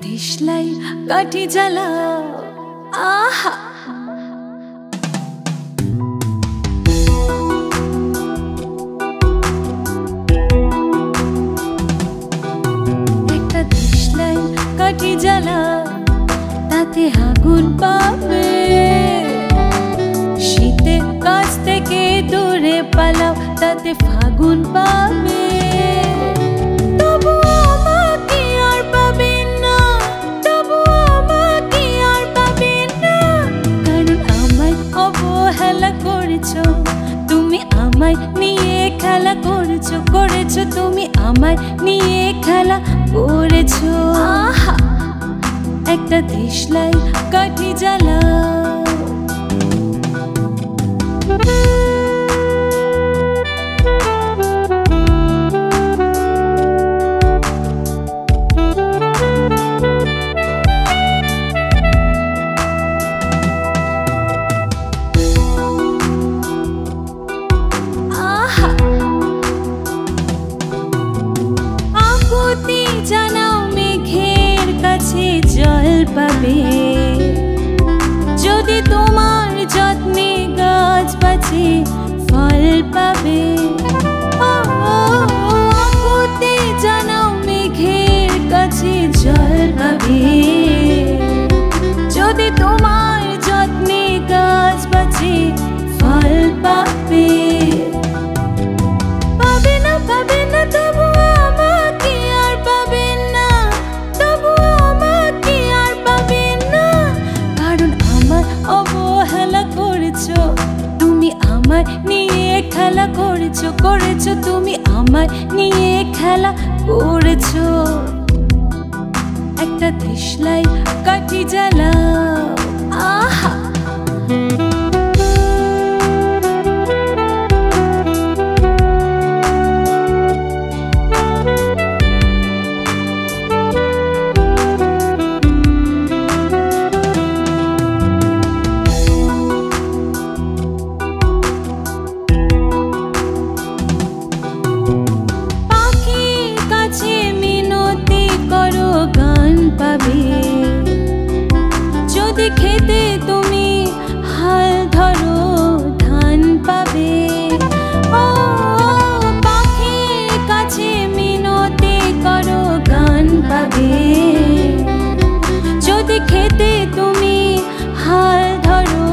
দেশলাই কাঠি জ্বালাও আহা একটা দেশলাই কাঠি জ্বালাও তাতে আগুন পাবে শীতের কাছ থেকে দূরে পালাও তাতে ফাগুন পাবে তুমি আমায় নিয়ে খেলা করেছো করেছো তুমি আমায় নিয়ে খেলা করেছো আহা একটা দেশলাই কাঠি জ্বালাও জানাও মেঘের কাছে জল পাবে যদি তোমার যত্নে গাছ বাঁচে ফল পাবে জানাও মেঘের কাছে জল পাবে যদি তোমার যত্নে গাছ বাঁচে ফল পাবে পাবে না তবু তুমি আমায় নিয়ে খেলা করেছো করেছো তুমি আমায় নিয়ে খেলা করেছো একটা দেশলাই কাঠি জ্বালাও আহা যদি খেতে তুমি হাল ধরো ধান পাবে ও পাখির কাছে মিনতি করো গান পাবে যদি খেতে তুমি হাল ধরো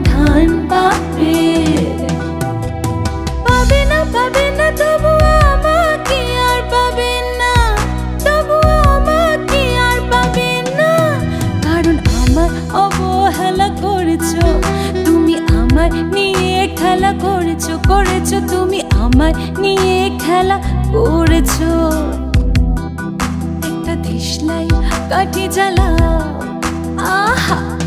ধান পাবে পাবে না তবু আমাকে আর পাবে না তবু আমাকে আর পাবে না কারণ আমার অবহেলা করেছো তুমি আমায় নিয়ে খেলা করেছো করেছো তুমি আমায় নিয়ে খেলা করেছো একটা দেশলাই কাঠি জ্বালাও আহা